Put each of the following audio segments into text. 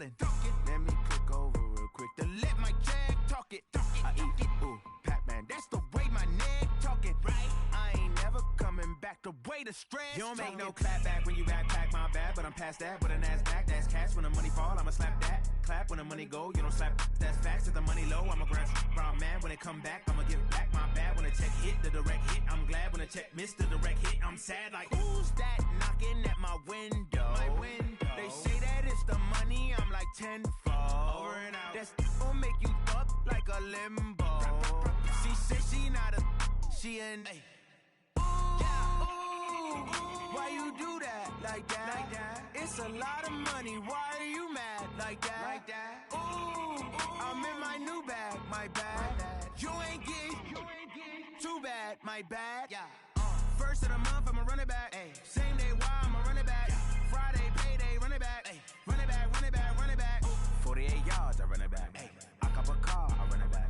ballin'. Let me click over real quick to let my jag talk it. I eat, ooh, Pac-Man, that's the way my neck talking. Right? I ain't never coming back the way the stress. You don't make no clap back when you backpack, my bad, but I'm past that with an ass back. That's cash when the money fall, I'ma slap that. Clap when the money go, you don't slap. That's facts. If the money low, I'ma grab brown man. When it come back, I'ma give back my bad. When the check hit, the direct hit. I'm glad when the check missed the direct hit. I'm sad like, who's that knocking at my window? They say that it's the money, I'm like tenfold. Over and out. That's gon' make you up like a limbo. She said she not a, she an. Why you do that like that? It's a lot of money. Why are you mad like that? Ooh, I'm in my new bag, my bad. You ain't getting too bad, my bad. First of the month, I'ma run it back. Same day, why I'ma run it back. Friday, payday, run it back. Run it back, run it back, run it back. 48 yards, I run it back. I cop a car, I run it back.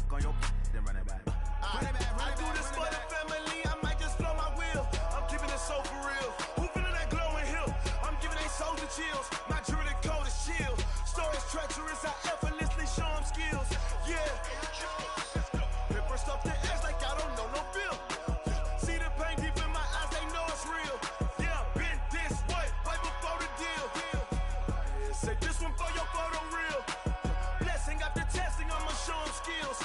Go your then run it back. Run it back, run it back. I do this for the family. I might just blow my wheel. I'm keeping it so for real. Who feeling that glowing hill? I'm giving they soldier chills. My jewelry code is shield. Stories treacherous, I effortlessly show them skills. Yeah. Paper stuff the edge like I don't know no feel. See the pain deep in my eyes, they know it's real. Yeah, been this way, right before the deal. Say this one for your photo real. Blessing after testing, I'ma show them skills.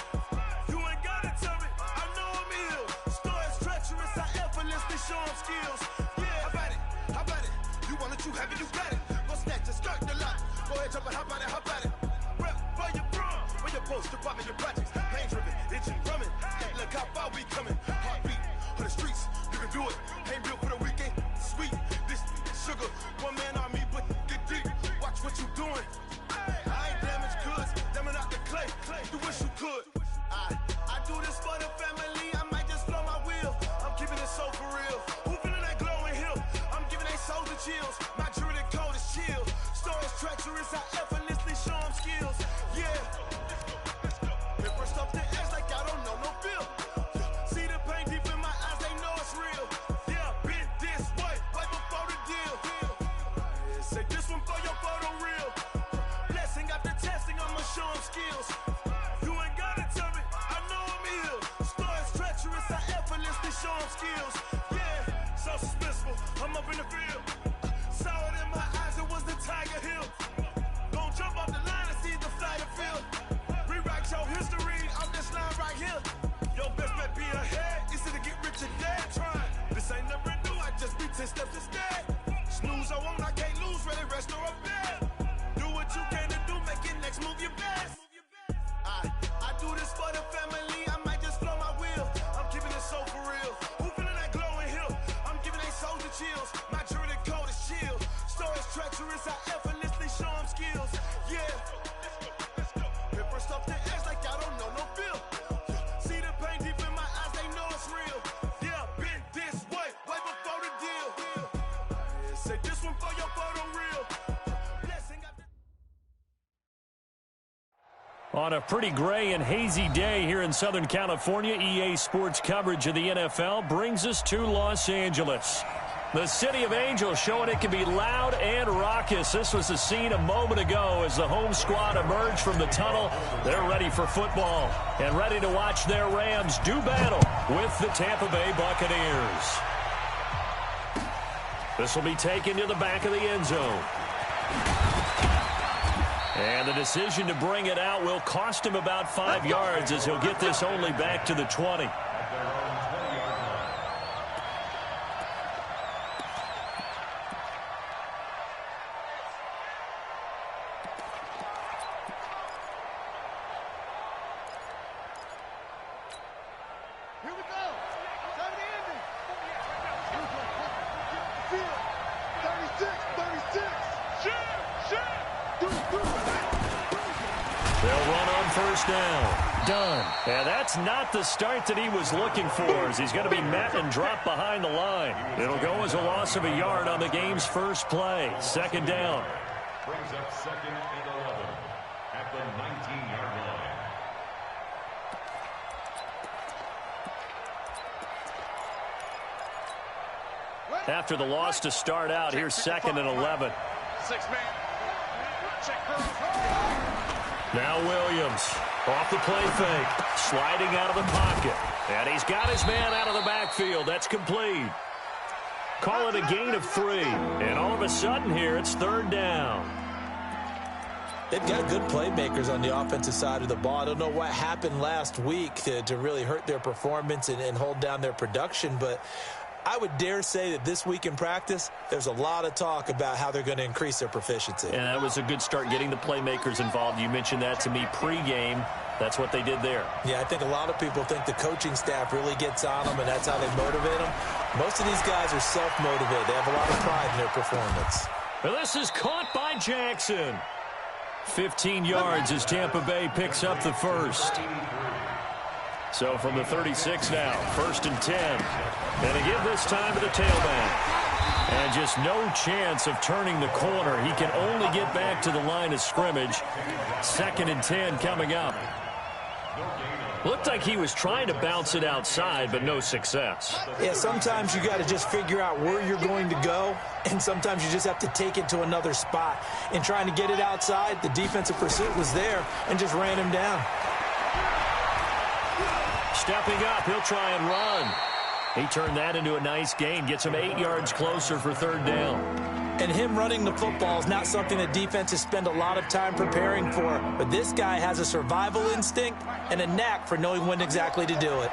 You ain't gotta tell me, I know I'm ill. Stories treacherous, I effortlessly show them skills. Yeah, how about it? You want it, you have it, you got it. Go snatch it, skirt the lot. Go ahead, jump it, how about it? Rep for your bro, for your post, your pop, and your projects. Pain driven, itching, drumming. Look how far we coming. Heartbeat for the streets, you can do it. Ain't built for the weekend, sweet. This sugar, one man army, but get deep. Watch what you doing. I ain't damaged goods, damn out the clay. You wish you could. I do this for the family. I might just blow my wheel. I'm keeping it so for real. Who feeling that glowing hill? I'm giving they soldier chills. My jewelry code is chill. Stories treacherous, I effortlessly show them skills. Yeah. Paper stuff the edge like I don't know no feel. See the pain deep in my eyes, they know it's real. Yeah, been this way, right before the deal. Say this one for your photo real. Blessing after testing, I'ma show them skills. You ain't gotta tell me, I know I'm ill. Stories treacherous, I effortlessly show them skills. Yeah, so suspenseful, I'm up in the field. Saw it in my eyes, it was the Tiger Hill. Gon' jump off the line and see the flight of field. Rewrite your history on this line right here. Your best bet be ahead, easy to get rich or dead. Trying, this ain't never new, I just be 10 steps instead. Snooze I won't, I can't lose, ready, rest or up bed. Do what you can to do, make it next move your best. I do this for the family, I might just blow my wheel. I'm keeping it so for real. Who feeling that glowing hill? I'm giving they soldier chills. My jewelry code is chill. Stories treacherous, I effortlessly show them skills. Yeah. Paper stuff the edge like I don't know no feel. See the pain deep in my eyes, they know it's real. Yeah, been this way, right before the deal. Say this one for your photo real. Blessing after. On a pretty gray and hazy day here in Southern California, EA Sports coverage of the NFL brings us to Los Angeles. The City of Angels showing it can be loud and raucous. This was the scene a moment ago as the home squad emerged from the tunnel. They're ready for football and ready to watch their Rams do battle with the Tampa Bay Buccaneers. This will be taken to the back of the end zone. And the decision to bring it out will cost him about 5 yards as he'll get this only back to the 20. And that's not the start that he was looking for, as he's going to be met and dropped behind the line. It'll go as a loss of a yard on the game's first play. Second down. Brings up 2nd and 11 at the 19-yard line. After the loss to start out, here's 2nd and 11. 6 man. Now Williams off the play fake, sliding out of the pocket. And he's got his man out of the backfield. That's complete. Call it a gain of 3. And all of a sudden here, it's 3rd down. They've got good playmakers on the offensive side of the ball. I don't know what happened last week to really hurt their performance and hold down their production, but I would dare say that this week in practice, there's a lot of talk about how they're going to increase their proficiency. And that was a good start getting the playmakers involved. You mentioned that to me pregame. That's what they did there. Yeah, I think a lot of people think the coaching staff really gets on them, and that's how they motivate them. Most of these guys are self-motivated. They have a lot of pride in their performance. And this is caught by Jackson. 15 yards as Tampa Bay picks up the first. So from the 36 now, 1st and 10. And again this time to the tailback. And just no chance of turning the corner. He can only get back to the line of scrimmage. 2nd and 10 coming up. Looked like he was trying to bounce it outside, but no success. Yeah, sometimes you got to just figure out where you're going to go, and sometimes you just have to take it to another spot. In trying to get it outside, the defensive pursuit was there and just ran him down. Stepping up, he'll try and run. He turned that into a nice gain, gets him 8 yards closer for 3rd down. And him running the football is not something that defenses spend a lot of time preparing for. But this guy has a survival instinct and a knack for knowing when exactly to do it.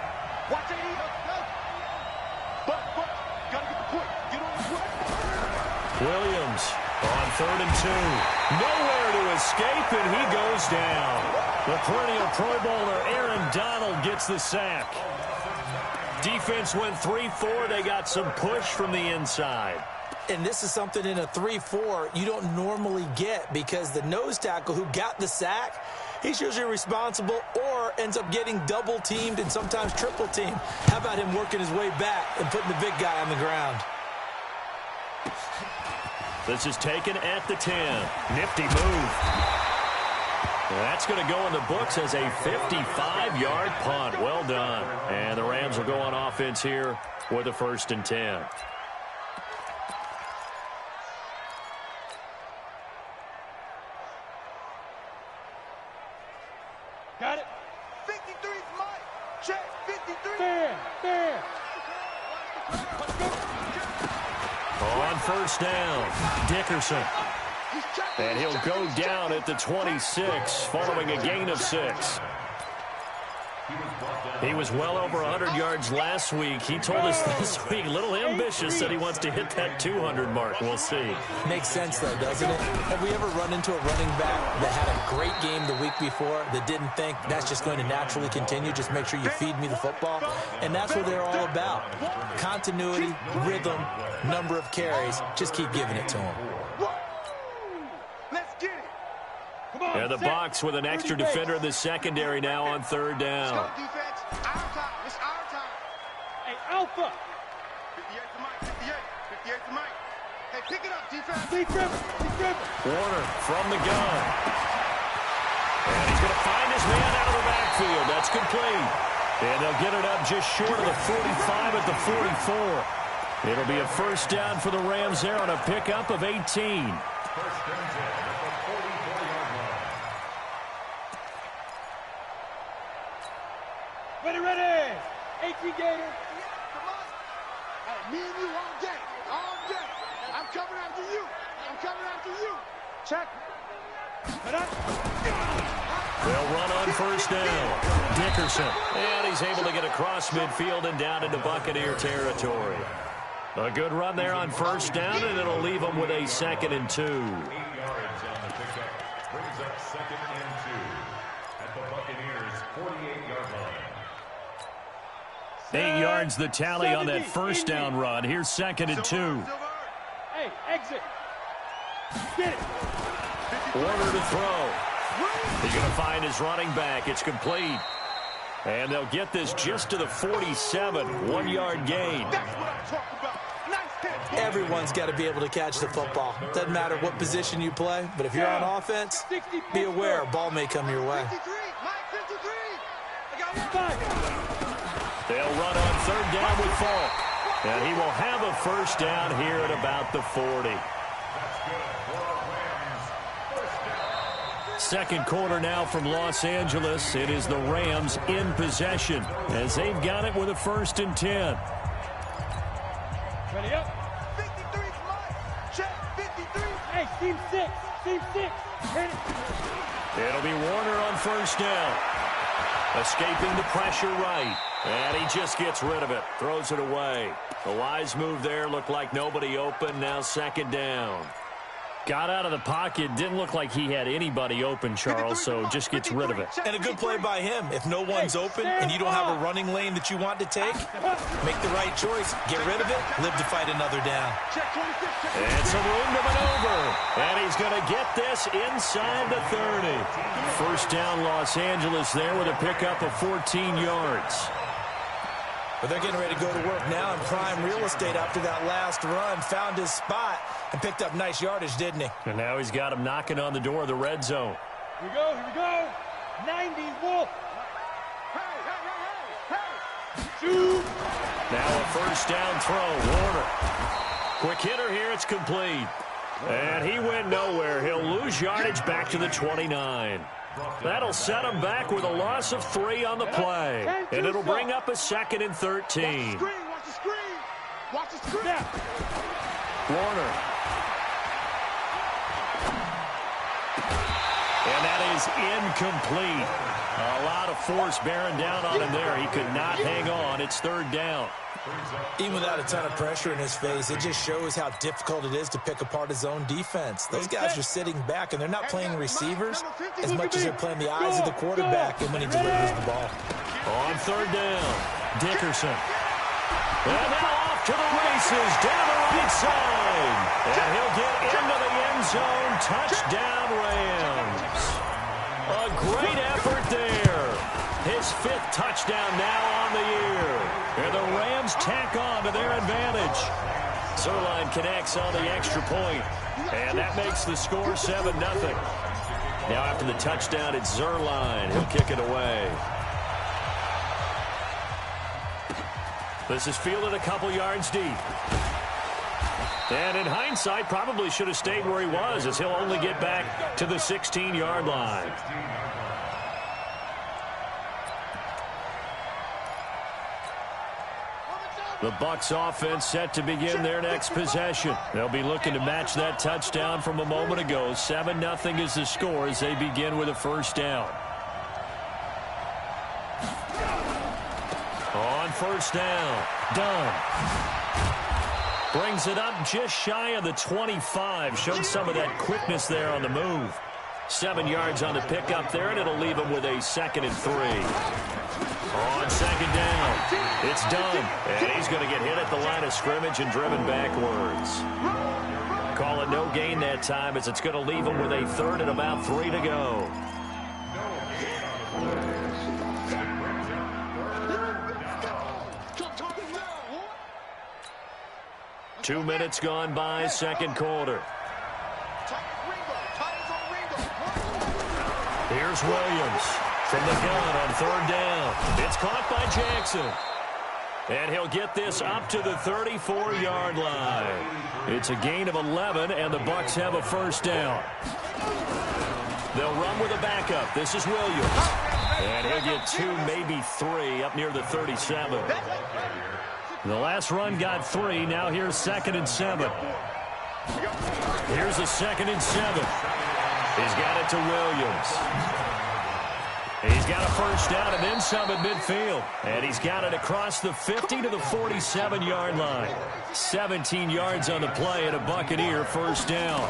Williams on 3rd and 2. Nowhere to escape, and he goes down. The perennial Pro Bowler Aaron Donald gets the sack. Defense went 3-4. They got some push from the inside. And this is something in a 3-4 you don't normally get, because the nose tackle who got the sack, he's usually responsible or ends up getting double-teamed and sometimes triple-teamed. How about him working his way back and putting the big guy on the ground? This is taken at the 10. Nifty move. That's going to go in the books as a 55-yard punt. Well done. And the Rams will go on offense here with a 1st and 10. Got it. 53's Mike. Check 53. Fair. On 1st down, Dickerson. And he'll go down at the 26 following a gain of 6. He was well over 100 yards last week. He told us this week, a little ambitious, said he wants to hit that 200 mark. We'll see. Makes sense, though, doesn't it? Have we ever run into a running back that had a great game the week before that didn't think that's just going to naturally continue? Just make sure you feed me the football. And that's what they're all about. Continuity, rhythm, number of carries. Just keep giving it to them. And the Bucs with an extra defender in the secondary now on 3rd down. It's our time. Hey, Alpha. 58 to Mike. 58 to Mike. Hey, pick it up, defense. Deep river. Warner from the gun. And he's going to find his man out of the backfield. That's complete. And they'll get it up just short of the 45 at the 44. It'll be a 1st down for the Rams there on a pickup of 18. First and 10 at the 44-yard line. Ready. 18 Gator. Come on. Hey, me and you all day. I'm coming after you. Check. They'll run on 1st down. Dickerson. And he's able to get across midfield and down into Buccaneer territory. A good run there on 1st down, and it'll leave them with a 2nd and 2. 8 yards on the pickup. Brings up 2nd and 2 at the Buccaneers' 48-yard line. 8 yards the tally on that 1st down run. Here's 2nd and 2. Hey, exit. Get it. Warner to throw. He's going to find his running back. It's complete. And they'll get this just to the 47. 1-yard gain. That's what I'm talking about. Nice hit. Everyone's got to be able to catch the football. Doesn't matter what position you play, but if you're on offense, be aware a ball may come your way. 53. Mike 53. I got one. They'll run on 3rd down with Falk. And he will have a 1st down here at about the 40. That's good for Rams. 1st down. Second quarter now from Los Angeles. It is the Rams in possession as they've got it with a 1st and 10. Ready up. 53 smart. Check 53. Hey, team 6. Team 6. Hit it. It'll be Warner on 1st down. Escaping the pressure right. And he just gets rid of it. Throws it away. The wise move there. Looked like nobody open. Now 2nd down. Got out of the pocket. Didn't look like he had anybody open, Charles, so just gets rid of it. And a good play by him. If no one's open and you don't have a running lane that you want to take, make the right choice. Get rid of it. Live to fight another down. And some room to maneuver. And he's going to get this inside the 30. 1st down, Los Angeles there with a pickup of 14 yards. But they're getting ready to go to work now in prime real estate after that last run. Found his spot and picked up nice yardage, didn't he? And now he's got him knocking on the door of the red zone. Here we go. Here we go. 90 Wolf. Hey. Shoot. Now a 1st down throw. Warner. Quick hitter here. It's complete. And he went nowhere. He'll lose yardage back to the 29. That'll set him back with a loss of 3 on the play. And it'll bring up a 2nd and 13. Watch the screen. Watch the screen. Warner. And that is incomplete. A lot of force bearing down on him there. He could not hang on. It's 3rd down. Even without a ton of pressure in his face, it just shows how difficult it is to pick apart his own defense. Those guys are sitting back, and they're not playing receivers as much as they're playing the eyes of the quarterback and when he delivers the ball. On 3rd down, Dickerson. And now off to the races, down the right side. And he'll get into the end zone. Touchdown, Rams. A great effort there. His 5th touchdown now on the year. And the Rams tack on to their advantage. Zerline connects on the extra point. And that makes the score 7-0. Now after the touchdown, it's Zerline. He'll kick it away. This is fielded a couple yards deep. And in hindsight, probably should have stayed where he was, as he'll only get back to the 16-yard line. The Bucs offense set to begin their next possession. They'll be looking to match that touchdown from a moment ago. 7-0 is the score as they begin with a 1st down. On 1st down, Dunn. Brings it up just shy of the 25. Showed some of that quickness there on the move. 7 yards on the pickup there, and it'll leave him with a 2nd and 3. On 2nd down, it's Dunn. And he's going to get hit at the line of scrimmage and driven backwards. Call it no gain that time, as it's going to leave him with a 3rd and about 3 to go. 2 minutes gone by, 2nd quarter. Here's Williams from the gun on 3rd down. It's caught by Jackson. And he'll get this up to the 34-yard line. It's a gain of 11, and the Bucs have a 1st down. They'll run with a backup. This is Williams. And he'll get 2, maybe 3, up near the 37. The last run got 3. Now here's 2nd and 7. Here's a 2nd and 7. He's got it to Williams. He's got a 1st down and then some at midfield. And he's got it across the 50 to the 47-yard line. 17 yards on the play and a Buccaneer 1st down.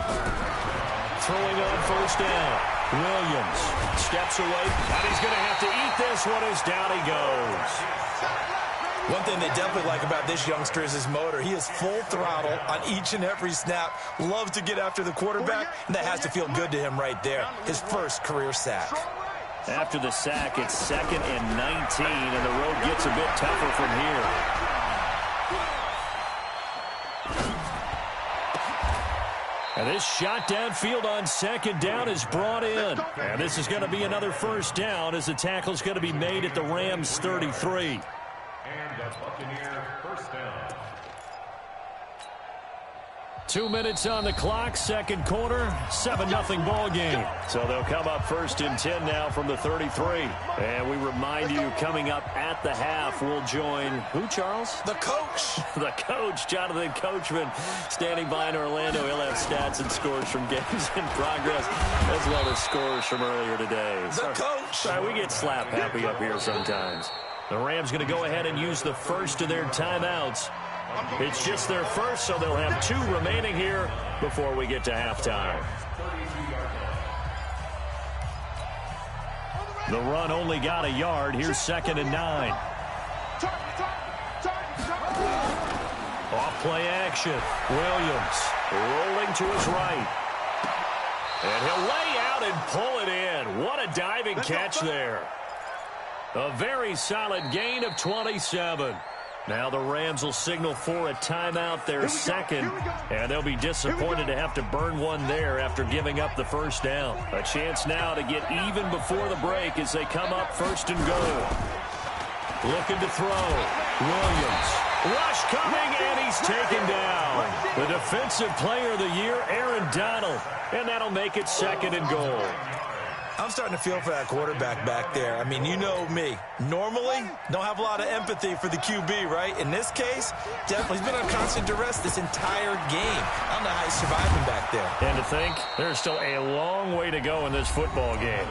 Throwing on 1st down. Williams steps away. And he's going to have to eat this one as down he goes. One thing they definitely like about this youngster is his motor. He is full throttle on each and every snap. Loves to get after the quarterback, and that has to feel good to him right there. His 1st career sack. After the sack, it's 2nd and 19, and the road gets a bit tougher from here. And this shot downfield on 2nd down is brought in. And this is going to be another 1st down as the tackle's going to be made at the Rams' 33. And a Buccaneer 1st down. 2 minutes on the clock, second quarter, 7-0 ball game. So they'll come up first and 10 now from the 33. And we remind you, coming up at the half, we'll join who, Charles? The coach. The coach, Jonathan Coachman, standing by in Orlando. He'll have stats and scores from games in progress, as well as scores from earlier today. The coach. Sorry, we get slap happy up here sometimes. The Rams going to go ahead and use the first of their timeouts. It's just their first, so they'll have 2 remaining here before we get to halftime. The run only got a yard. Here's 2nd and 9. Off play action. Williams rolling to his right. And he'll lay out and pull it in. What a diving catch there. A very solid gain of 27. Now the Rams will signal for a timeout, their second, and they'll be disappointed to have to burn one there after giving up the first down. A chance now to get even before the break as they come up 1st and goal. Looking to throw. Williams. Rush coming, and he's taken down. The Defensive Player of the Year, Aaron Donald, and that'll make it 2nd and goal. I'm starting to feel for that quarterback back there. I mean, you know me. Normally, don't have a lot of empathy for the QB, right? In this case, definitely. He's been on constant duress this entire game. I don't know how he's surviving back there. And to think, there's still a long way to go in this football game.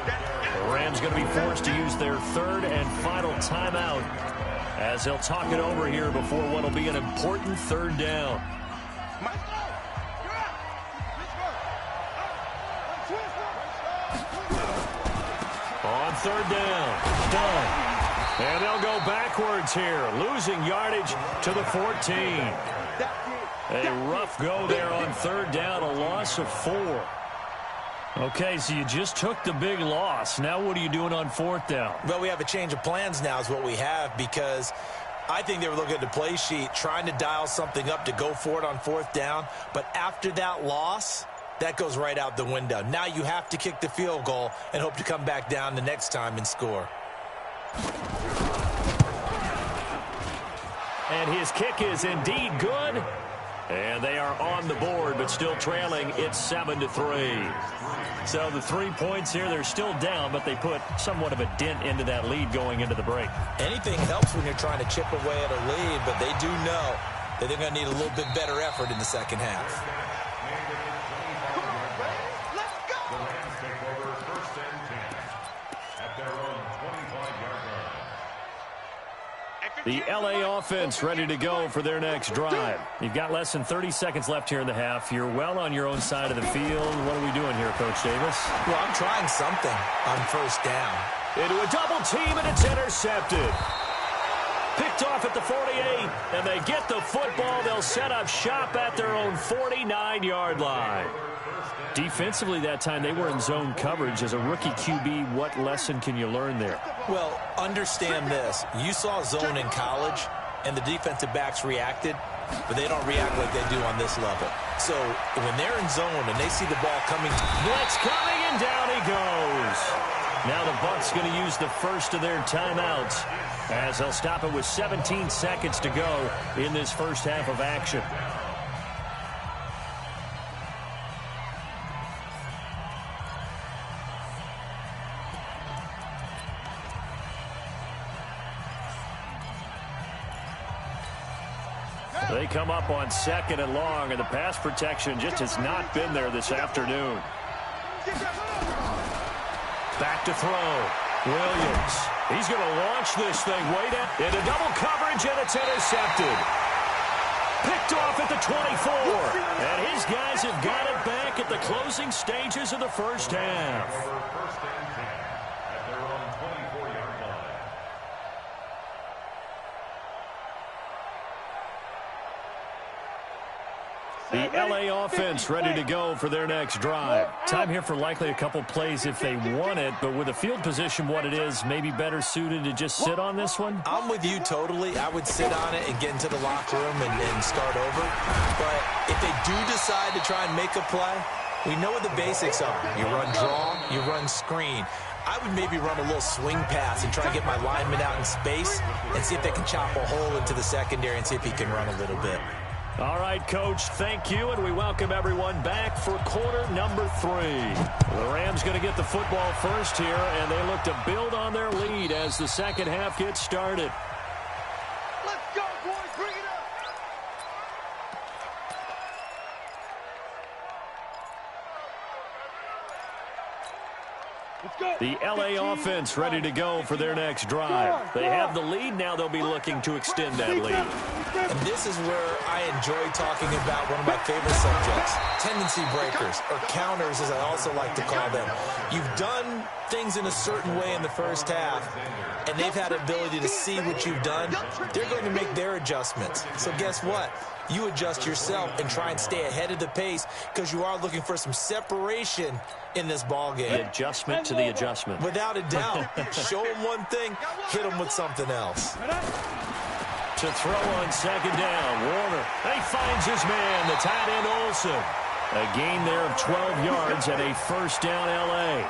The Rams going to be forced to use their 3rd and final timeout as they'll talk it over here before what will be an important 3rd down. On 3rd down, done. And they'll go backwards here, losing yardage to the 14. A rough go there on 3rd down, a loss of 4. Okay, so you just took the big loss. Now what are you doing on 4th down? Well, we have a change of plans now is what we have, because I think they were looking at the play sheet, trying to dial something up to go for it on 4th down. But after that loss, that goes right out the window. Now you have to kick the field goal and hope to come back down the next time and score. And his kick is indeed good. And they are on the board, but still trailing. It's 7-3. So the 3 points here, they're still down, but they put somewhat of a dent into that lead going into the break. Anything helps when you're trying to chip away at a lead, but they do know that they're going to need a little bit better effort in the second half. The LA offense ready to go for their next drive. You've got less than 30 seconds left here in the half. You're well on your own side of the field. What are we doing here, Coach Davis? Well, I'm trying something on 1st down. Into a double team, and it's intercepted. Picked off at the 48, and they get the football. They'll set up shop at their own 49-yard line. Defensively that time, they were in zone coverage. As a rookie QB, what lesson can you learn there? Well, understand this. You saw zone in college, and the defensive backs reacted, but they don't react like they do on this level. So when they're in zone and they see the ball coming, blitz coming, and down he goes. Now the Bucs going to use the first of their timeouts as they'll stop it with 17 seconds to go in this first half of action. They come up on 2nd and long, and the pass protection just has not been there this afternoon. Back to throw. Williams. He's going to launch this thing way down into double coverage, and it's intercepted. Picked off at the 24. And his guys have got it back at the closing stages of the first half. The LA offense ready to go for their next drive. Time here for likely a couple plays if they want it, but with the field position what it is, maybe better suited to just sit on this one? I'm with you totally. I would sit on it and get into the locker room and start over. But if they do decide to try and make a play, we know what the basics are. You run draw, you run screen. I would maybe run a little swing pass and try to get my lineman out in space and see if they can chop a hole into the secondary and see if he can run a little bit. All right, Coach, thank you, and we welcome everyone back for quarter number 3. The Rams going to get the football first here, and they look to build on their lead as the second half gets started. Let's go, boys. Bring it up. Let's go. The L.A. offense ready to go for their next drive. They have the lead. Now they'll be looking to extend that lead. And this is where I enjoy talking about one of my favorite subjects, tendency breakers, or counters as I also like to call them. You've done things in a certain way in the first half, and they've had the ability to see what you've done. They're going to make their adjustments. So guess what? You adjust yourself and try and stay ahead of the pace because you are looking for some separation in this ball game. The adjustment to the adjustment. Without a doubt. Show them one thing, hit them with something else. To throw on second down, Warner. He finds his man, the tight end Olsen. A gain there of 12 yards and a first down L.A.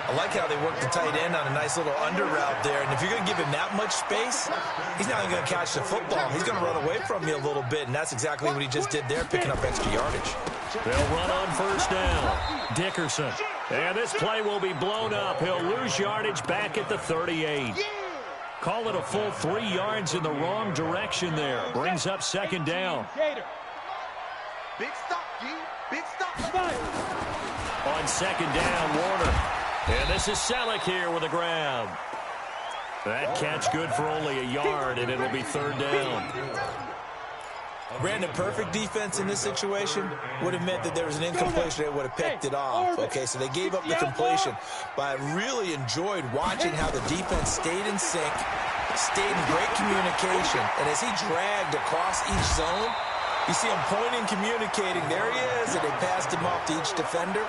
I like how they work the tight end on a nice little under route there. And if you're going to give him that much space, he's not even going to catch the football. He's going to run away from you a little bit, and that's exactly what he just did there, picking up extra yardage. They'll run on first down. Dickerson. And this play will be blown up. He'll lose yardage back at the 38. Call it a full 3 yards in the wrong direction there. Brings up second down. Big stop, G. Big stop. On second down, Warner. And this is Selleck here with a grab. That catch good for only a yard, and it'll be third down. Brandon, perfect defense in this situation would have meant that there was an incompletion. They would have picked it off. Okay, so they gave up the completion. But I really enjoyed watching how the defense stayed in sync, stayed in great communication. And as he dragged across each zone, you see him pointing, communicating. There he is, and they passed him off to each defender.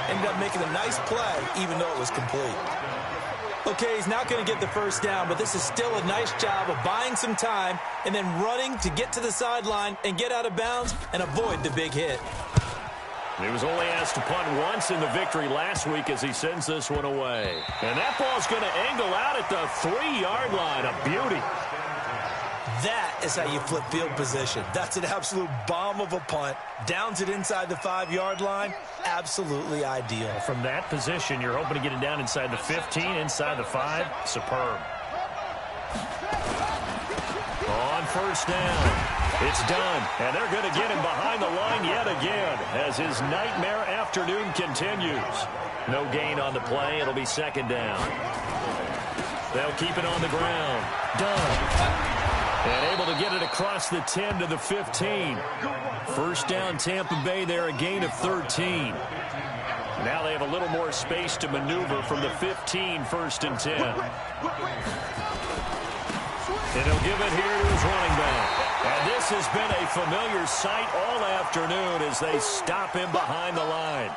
Ended up making a nice play, even though it was complete. Okay, he's not going to get the first down, but this is still a nice job of buying some time and then running to get to the sideline and get out of bounds and avoid the big hit. He was only asked to punt once in the victory last week as he sends this one away. And that ball's going to angle out at the 3-yard line. A beauty. That is how you flip field position. That's an absolute bomb of a punt. Downs it inside the 5-yard line. Absolutely ideal. From that position, you're hoping to get it down inside the 15, inside the 5. Superb. On first down. It's done. And they're going to get him behind the line yet again as his nightmare afternoon continues. No gain on the play. It'll be second down. They'll keep it on the ground. Done. And able to get it across the 10 to the 15. First down, Tampa Bay there, a gain of 13. Now they have a little more space to maneuver from the 15, first and 10. And he'll give it here to his running back. And this has been a familiar sight all afternoon as they stop him behind the line.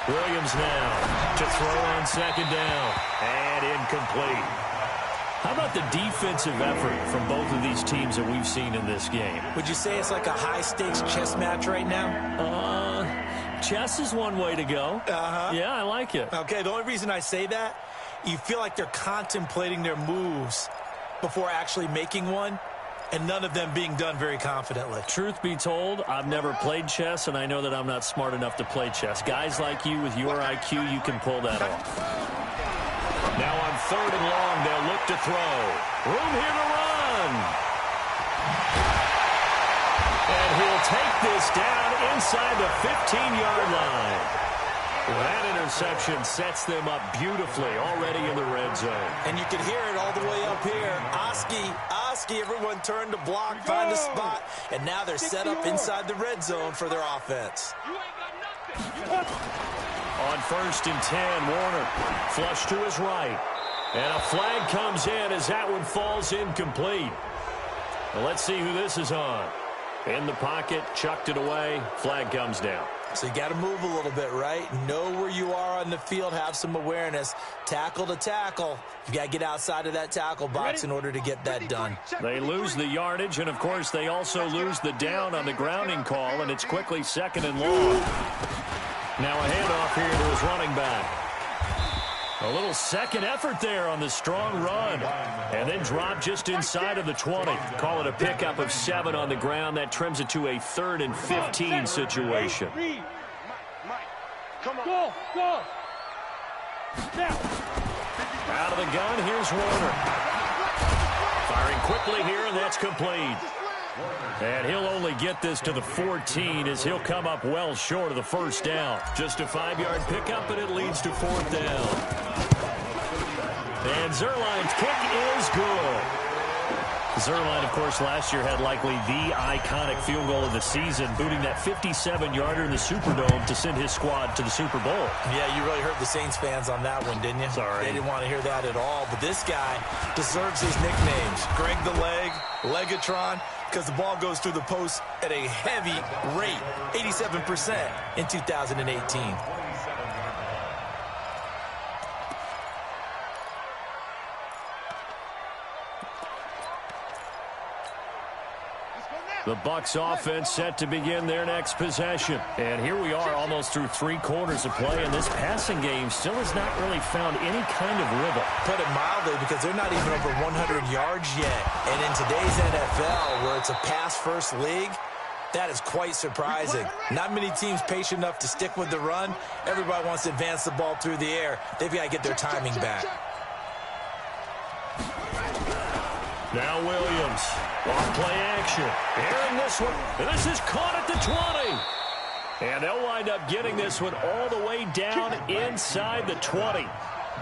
Williams now to throw on second down, and incomplete. How about the defensive effort from both of these teams that we've seen in this game? Would you say it's like a high-stakes chess match right now? Chess is one way to go. Yeah, I like it. Okay, the only reason I say that, you feel like they're contemplating their moves before actually making one, and none of them being done very confidently. Truth be told, I've never played chess, and I know that I'm not smart enough to play chess. Guys like you with your IQ, you can pull that off. Now on third and long, they'll look to throw. Room here to run. And he'll take this down inside the 15-yard line. That interception sets them up beautifully already in the red zone. And you can hear it all the way up here. Oski, everyone turned to block, find a spot, and now they're set up inside the red zone for their offense. On first and 10, Warner flush to his right. And a flag comes in as that one falls incomplete. Well, let's see who this is on. In the pocket, chucked it away, flag comes down. So you got to move a little bit, right? Know where you are on the field. Have some awareness. Tackle to tackle. You got to get outside of that tackle box in order to get that done. They lose the yardage, and, of course, they also lose the down on the grounding call, and it's quickly 2nd and long. Now a handoff here to his running back. A little second effort there on the strong run. And then drop just inside of the 20. Call it a pickup of 7 on the ground. That trims it to a 3rd and 15 situation. Come on. Go. Now. Out of the gun, here's Warner. Firing quickly here, and that's complete. And he'll only get this to the 14 as he'll come up well short of the first down. Just a 5-yard pickup, and it leads to 4th down. And Zuerlein's kick is good. Zuerlein, of course, last year had likely the iconic field goal of the season, booting that 57-yarder in the Superdome to send his squad to the Super Bowl. Yeah, you really hurt the Saints fans on that one, didn't you? Sorry. They didn't want to hear that at all. But this guy deserves his nicknames. Greg the Leg, Legatron, because the ball goes through the post at a heavy rate, 87% in 2018. The Bucs offense set to begin their next possession. And here we are almost through 3 quarters of play, and this passing game still has not really found any kind of rhythm. Put it mildly, because they're not even over 100 yards yet. And in today's NFL, where it's a pass-first league, that is quite surprising. Not many teams patient enough to stick with the run. Everybody wants to advance the ball through the air. They've got to get their timing back. Now Williams. On play action. Airing this one. And this is caught at the 20. And they'll wind up getting this one all the way down inside the 20.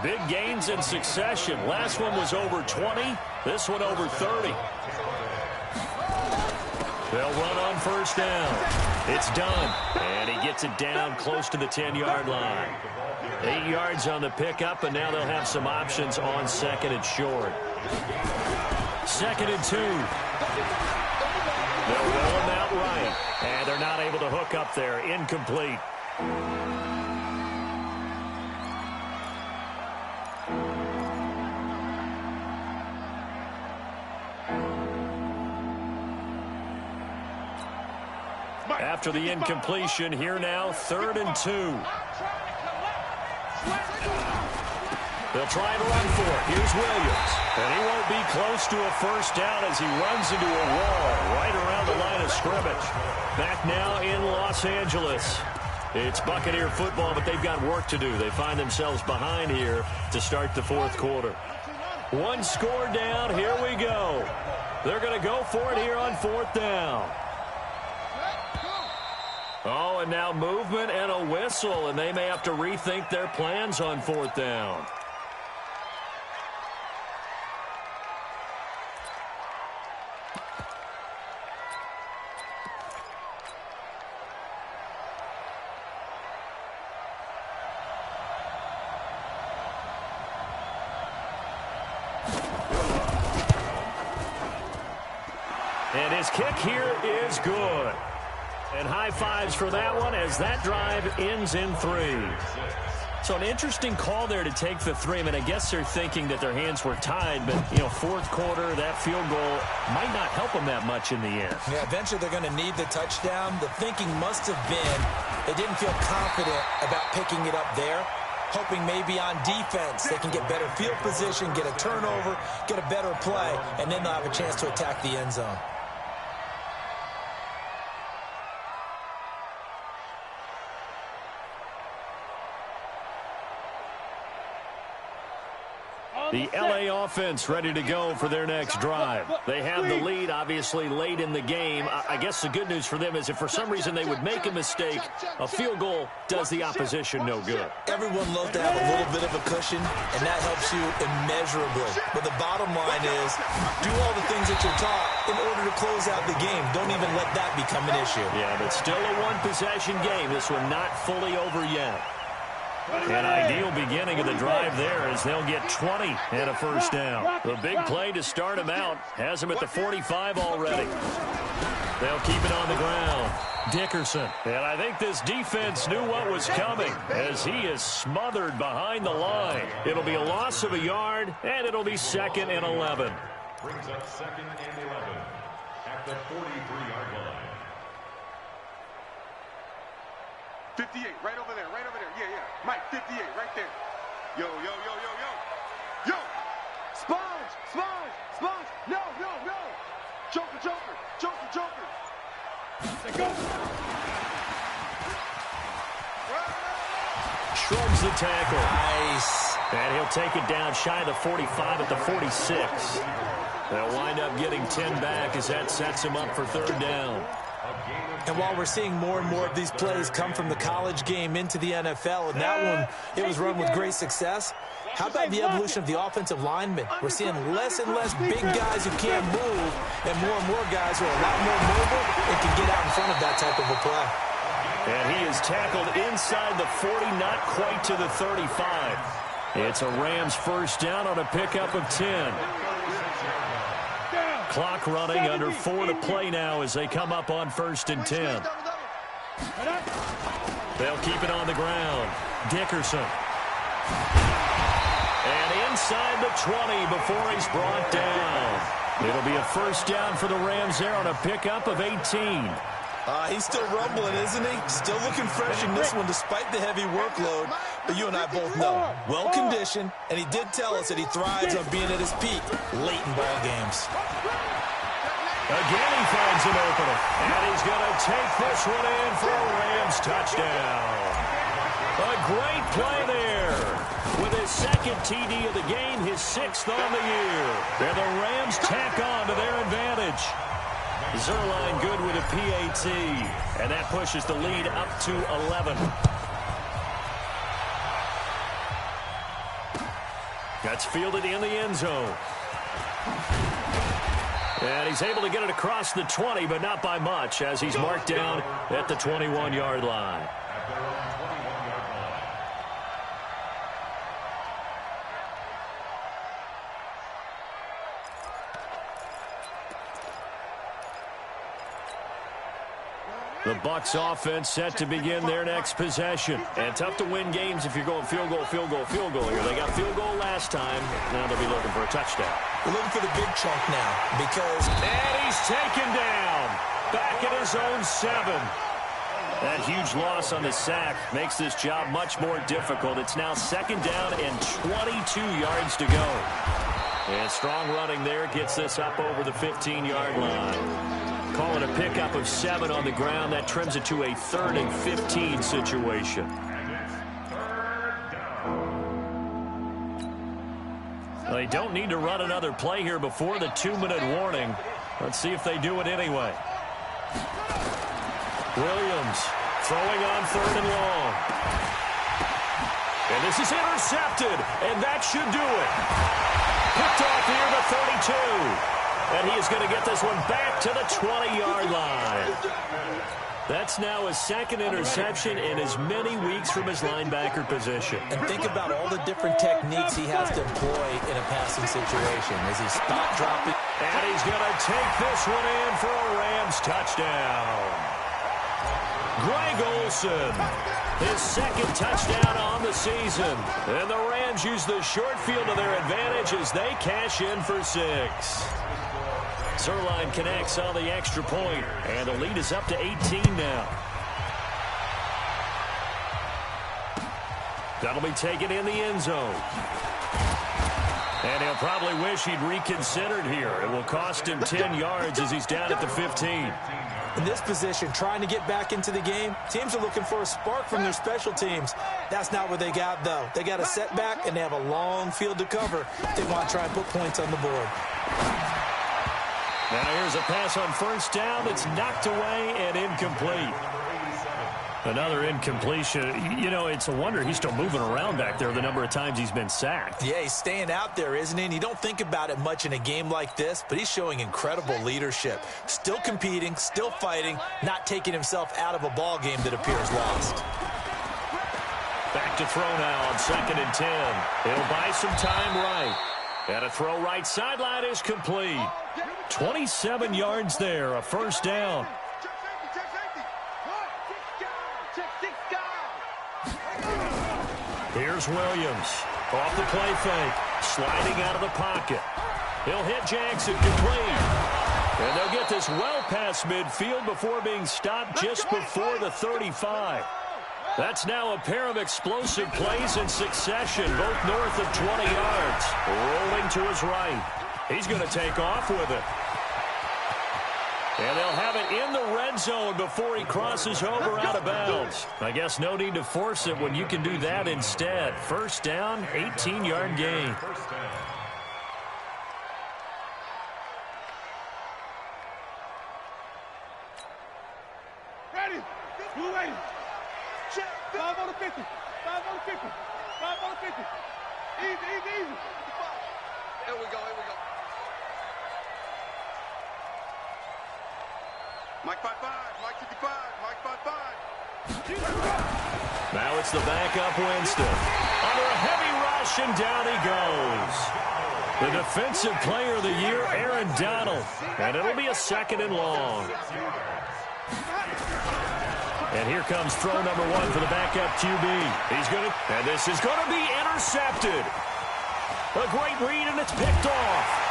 Big gains in succession. Last one was over 20. This one over 30. They'll run on first down. It's done. And he gets it down close to the 10-yard line. 8 yards on the pickup, and now they'll have some options on 2nd and short. 2nd and 2. They'll roll him out right. And they're not able to hook up there. Incomplete. After the incompletion, here now, 3rd and 2. They'll try and run for it. Here's Williams. And he won't be close to a first down as he runs into a wall right around the line of scrimmage. Back now in Los Angeles. It's Buccaneer football, but they've got work to do. They find themselves behind here to start the 4th quarter. 1 score down. Here we go. They're going to go for it here on 4th down. Oh, and now movement and a whistle, and they may have to rethink their plans on 4th down. And his kick here is good. And high fives for that one as that drive ends in 3. So an interesting call there to take the 3. I mean, I guess they're thinking that their hands were tied, but, 4th quarter, that field goal might not help them that much in the end. Yeah, eventually they're going to need the touchdown. The thinking must have been they didn't feel confident about picking it up there, hoping maybe on defense they can get better field position, get a turnover, get a better play, and then they'll have a chance to attack the end zone. The L.A. offense ready to go for their next drive. They have the lead, obviously, late in the game. I guess the good news for them is if for some reason they would make a mistake, a field goal does the opposition no good. Everyone loves to have a little bit of a cushion, and that helps you immeasurably. But the bottom line is do all the things that you're taught in order to close out the game. Don't even let that become an issue. Yeah, but still a one-possession game. This one not fully over yet. An ideal beginning of the drive there as they'll get 20 and a first down. The big play to start him out has him at the 45 already. They'll keep it on the ground. Dickerson. And I think this defense knew what was coming as he is smothered behind the line. It'll be a loss of a yard, and it'll be 2nd and 11. Brings up 2nd and 11 at the 43-yard line. 58, right over there, right over there. Yeah, yeah. Mike, 58, right there. Yo, yo, yo, yo, yo. Yo! Sponge! Sponge! Sponge! No, no, no! Joker, Joker! Joker, Joker! Let's go! Shrugs the tackle. Nice. And he'll take it down shy of the 45 at the 46. They'll wind up getting 10 back as that sets him up for 3rd down. And while we're seeing more and more of these plays come from the college game into the NFL, and that one, it was run with great success, how about the evolution of the offensive linemen? We're seeing less and less big guys who can't move and more guys who are a lot more mobile and can get out in front of that type of a play. And he is tackled inside the 40, not quite to the 35. It's a Rams 1st down on a pickup of 10. Clock running, under 4 to play now as they come up on 1st and 10. They'll keep it on the ground. Dickerson. And inside the 20 before he's brought down. It'll be a 1st down for the Rams there on a pickup of 18. He's still rumbling, isn't he? Still looking fresh in this one despite the heavy workload. But you and I both know, well-conditioned, and he did tell us that he thrives on being at his peak late in ball games. Again, he finds an opening. And he's going to take this one in for a Rams touchdown. A great play there. With his 2nd TD of the game, his 6th on the year. And the Rams tack on to their advantage. Zerline good with a PAT. And that pushes the lead up to 11. That's fielded in the end zone. And he's able to get it across the 20, but not by much, as he's marked down at the 21-yard line. The Bucs offense set to begin their next possession. And tough to win games if you're going field goal, field goal, field goal here. They got field goal last time. Now they'll be looking for a touchdown. We're looking for the big chunk now because... And he's taken down. Back at his own 7. That huge loss on the sack makes this job much more difficult. It's now 2nd down and 22 yards to go. And strong running there gets this up over the 15-yard line. Call it a pickup of 7 on the ground. That trims it to a 3rd and 15 situation. Well, they don't need to run another play here before the 2-minute warning. Let's see if they do it anyway. Williams throwing on 3rd and long. And this is intercepted, and that should do it. Picked off near the 32. And he is going to get this one back to the 20-yard line. That's now his 2nd interception in as many weeks from his linebacker position. And think about all the different techniques he has to employ in a passing situation. As he stop dropping. And he's going to take this one in for a Rams touchdown. Greg Olsen, his 2nd touchdown on the season. And the Rams use the short field to their advantage as they cash in for 6. Zerline connects on the extra point, and the lead is up to 18 now. That'll be taken in the end zone. And he'll probably wish he'd reconsidered here. It will cost him 10 yards as he's down at the 15. In this position, trying to get back into the game, teams are looking for a spark from their special teams. That's not what they got, though. They got a setback, and they have a long field to cover if they want to try and put points on the board. Now here's a pass on 1st down. It's knocked away and incomplete. Another incompletion. You know, it's a wonder he's still moving around back there the number of times he's been sacked. Yeah, he's staying out there, isn't he? And you don't think about it much in a game like this, but he's showing incredible leadership. Still competing, still fighting, not taking himself out of a ball game that appears lost. Back to throw now on 2nd and 10. It'll buy some time right. And a throw right sideline is complete. 27 yards there, a 1st down. Here's Williams. Off the play fake. Sliding out of the pocket. He'll hit Jackson complete. And they'll get this well past midfield before being stopped just before the 35. That's now a pair of explosive plays in succession, both north of 20 yards. Rolling to his right. He's going to take off with it. And they'll have it in the red zone before he crosses over out of bounds. I guess no need to force it when you can do that instead. First down, 18-yard gain. Ready. Blue 80. 5 on the 50. 5 on the 50. 5 on the 50. Easy, easy, easy. Here we go, here we go. Mike 5-5, Mike 55, Mike 5-5. Now it's the backup Winston. Under a heavy rush, and down he goes. The defensive player of the year, Aaron Donald. And it'll be a 2nd and long. And here comes throw number 1 for the backup QB. And this is going to be intercepted. A great read, and it's picked off.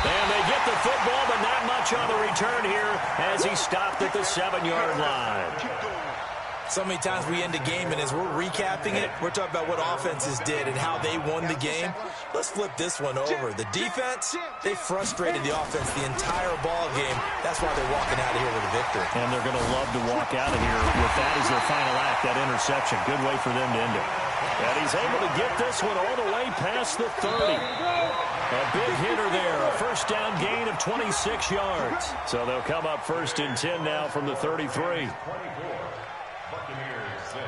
And they get the football, but not much on the return here as he stopped at the 7-yard line. So many times we end a game, and as we're recapping it, we're talking about what offenses did and how they won the game. Let's flip this one over. The defense, they frustrated the offense the entire ball game. That's why they're walking out of here with a victory. And they're going to love to walk out of here with that as their final act, that interception. Good way for them to end it. And he's able to get this one all the way past the 30. A big hitter there, a first down gain of 26 yards. So they'll come up 1st and 10 now from the 33. Buccaneers 6.